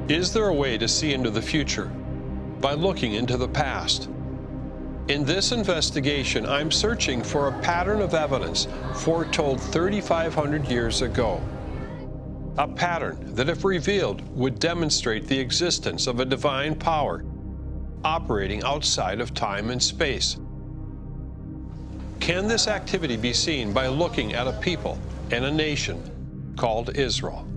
Is there a way to see into the future by looking into the past? In this investigation, I'm searching for a pattern of evidence foretold 3,500 years ago. A pattern that, if revealed, would demonstrate the existence of a divine power operating outside of time and space. Can this activity be seen by looking at a people and a nation called Israel?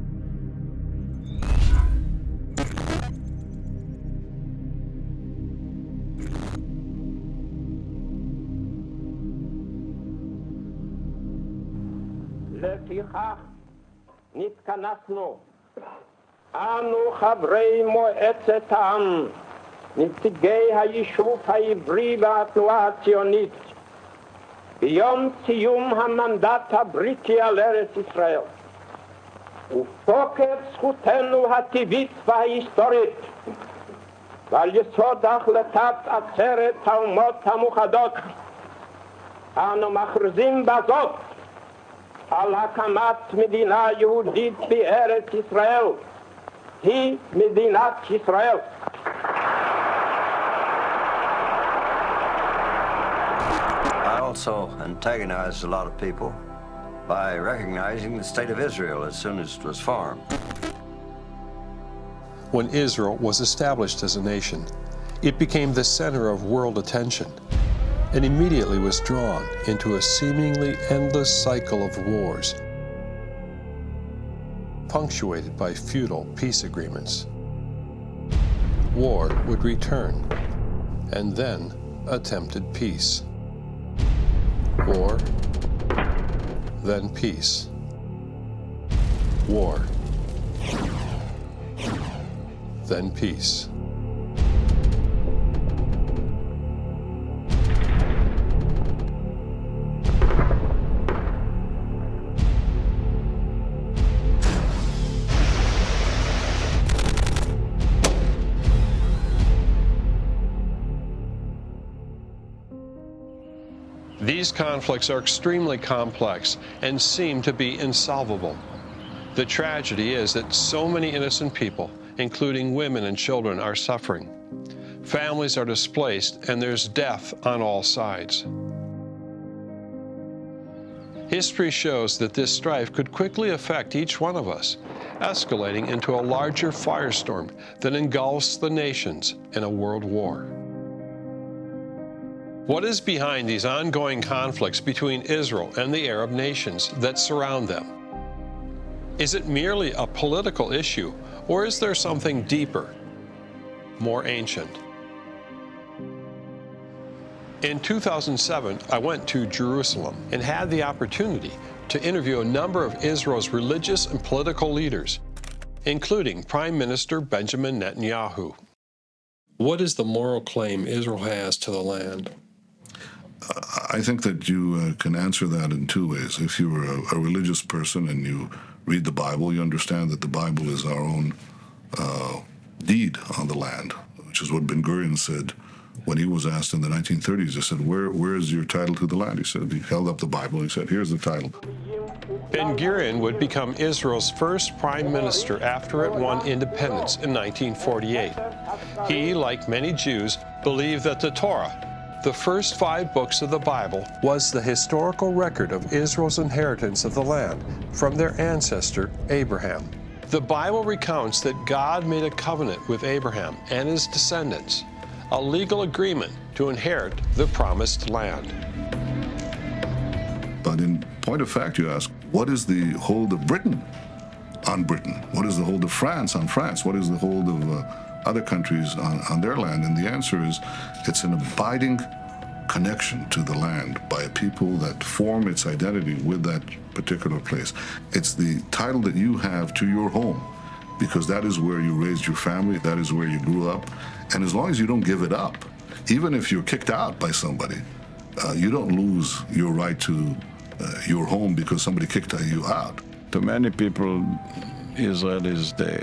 לפיכך נתכנסנו, אנו חברי מועצת העם, נציגי היישוב העברי והתנועה הציונית, ביום סיום המנדט הבריטי על ארץ ישראל, ותוקף זכותנו הטבעית וההיסטורית, ועל יסוד החלטת עצרת האומות המאוחדות, אנו מכריזים בזאת על הקמת מדינה יהודית בארץ ישראל, היא מדינת ישראל. I also antagonized a lot of people by recognizing the state of Israel as soon as it was formed. When Israel was established as a nation, it became the center of world attention and immediately was drawn into a seemingly endless cycle of wars, punctuated by futile peace agreements. War would return, and then attempted peace. War, then peace. War, then peace. These conflicts are extremely complex and seem to be insolvable. The tragedy is that so many innocent people, including women and children, are suffering. Families are displaced, and there's death on all sides. History shows that this strife could quickly affect each one of us, escalating into a larger firestorm that engulfs the nations in a world war. What is behind these ongoing conflicts between Israel and the Arab nations that surround them? Is it merely a political issue, or is there something deeper, more ancient? In 2007, I went to Jerusalem and had the opportunity to interview a number of Israel's religious and political leaders, including Prime Minister Benjamin Netanyahu. What is the moral claim Israel has to the land? I think that you can answer that in two ways. If you're a religious person and you read the Bible, you understand that the Bible is our own deed on the land, which is what Ben Gurion said when he was asked in the 1930s. He said, where is your title to the land? He said, he held up the Bible and he said, here's the title. Ben Gurion would become Israel's first prime minister after it won independence in 1948. He, like many Jews, believed that the Torah, the first 5 books of the Bible, was the historical record of Israel's inheritance of the land from their ancestor Abraham. The Bible recounts that God made a covenant with Abraham and his descendants, a legal agreement to inherit the promised land. But in point of fact, you ask, what is the hold of Britain on Britain? What is the hold of France on France? What is the hold of other countries on their land? And the answer is, it's an abiding connection to the land by a people that form its identity with that particular place. It's the title that you have to your home, because that is where you raised your family, that is where you grew up. And as long as you don't give it up, even if you're kicked out by somebody, you don't lose your right to your home because somebody kicked you out. To many people, Israel is the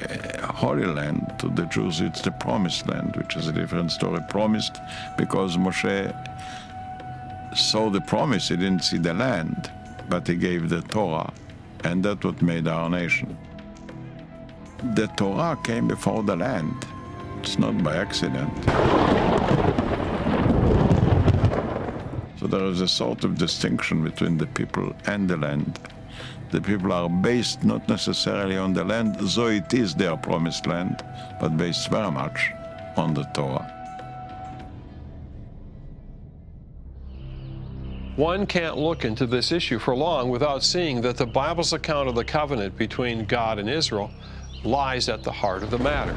Holy Land. To the Jews, it's the Promised Land, which is a different story. Promised because Moshe saw the promise, he didn't see the land, but he gave the Torah, and that's what made our nation. the Torah came before the land. It's not by accident. So there is a sort of distinction between the people and the land. The people are based not necessarily on the land, though it is their promised land, but based very much on the Torah. One can't look into this issue for long without seeing that the Bible's account of the covenant between God and Israel lies at the heart of the matter.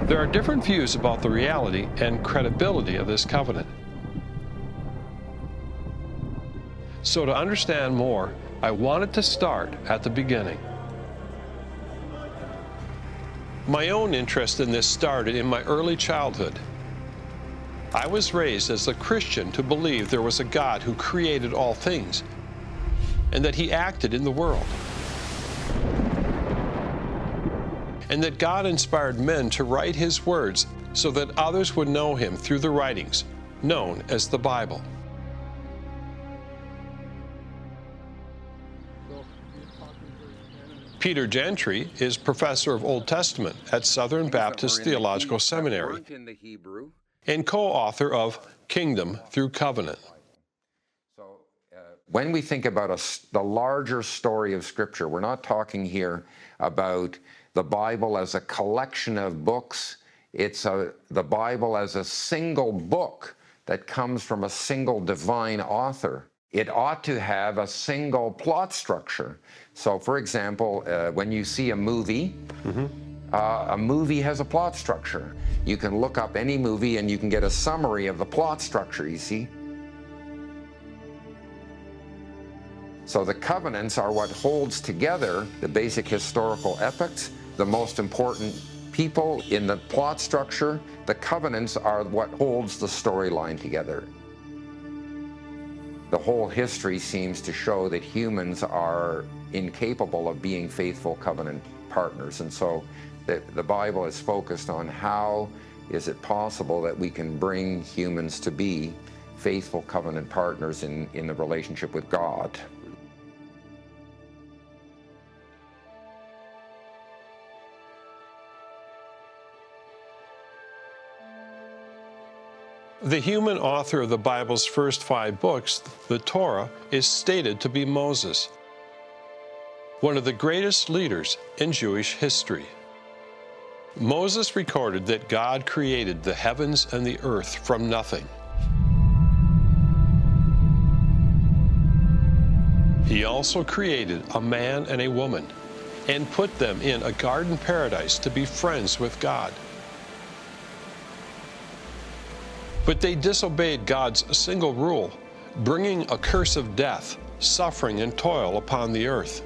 There are different views about the reality and credibility of this covenant. So to understand more, I wanted to start at the beginning. My own interest in this started in my early childhood. I was raised as a Christian to believe there was a God who created all things and that He acted in the world, and that God inspired men to write His words so that others would know Him through the writings known as the Bible. Peter Gentry is professor of Old Testament at Southern Baptist Theological Seminary and co-author of Kingdom Through Covenant. When we think about the larger story of Scripture, we're not talking here about the Bible as a collection of books. It's the Bible as a single book that comes from a single divine author. It ought to have a single plot structure. So, for example, when you see a movie, a movie has a plot structure. You can look up any movie and you can get a summary of the plot structure, you see. So the covenants are what holds together the basic historical epics, the most important people in the plot structure. The covenants are what holds the storyline together. The whole history seems to show that humans are incapable of being faithful covenant partners, and so the Bible is focused on how is it possible that we can bring humans to be faithful covenant partners in the relationship with God. The human author of the Bible's first 5 books, the Torah, is stated to be Moses, one of the greatest leaders in Jewish history. Moses recorded that God created the heavens and the earth from nothing. He also created a man and a woman and put them in a garden paradise to be friends with God. But they disobeyed God's single rule, bringing a curse of death, suffering, and toil upon the earth.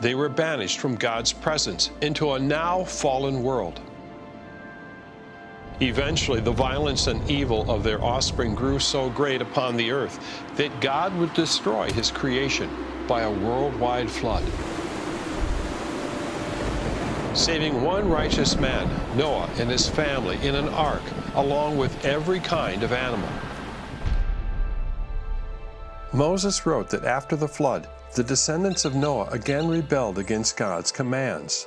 They were banished from God's presence into a now fallen world. Eventually, the violence and evil of their offspring grew so great upon the earth that God would destroy His creation by a worldwide flood, saving one righteous man, Noah, and his family in an ark, along with every kind of animal. Moses wrote that after the flood, the descendants of Noah again rebelled against God's commands.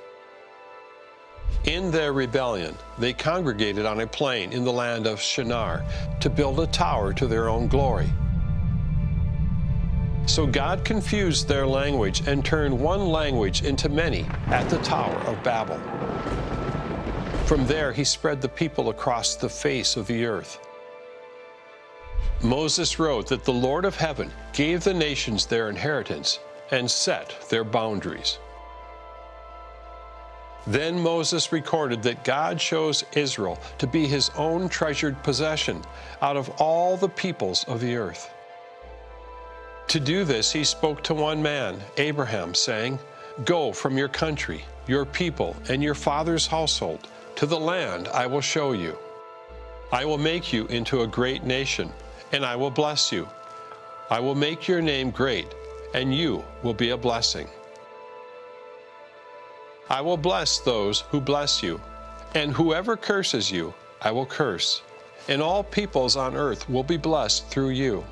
In their rebellion, they congregated on a plain in the land of Shinar to build a tower to their own glory. So God confused their language and turned one language into many at the Tower of Babel. From there, He spread the people across the face of the earth. Moses wrote that the Lord of heaven gave the nations their inheritance and set their boundaries. Then Moses recorded that God chose Israel to be His own treasured possession out of all the peoples of the earth. To do this, He spoke to one man, Abraham, saying, "Go from your country, your people, and your father's household to the land I will show you. I will make you into a great nation, and I will bless you. I will make your name great, and you will be a blessing. I will bless those who bless you, and whoever curses you, I will curse, and all peoples on earth will be blessed through you.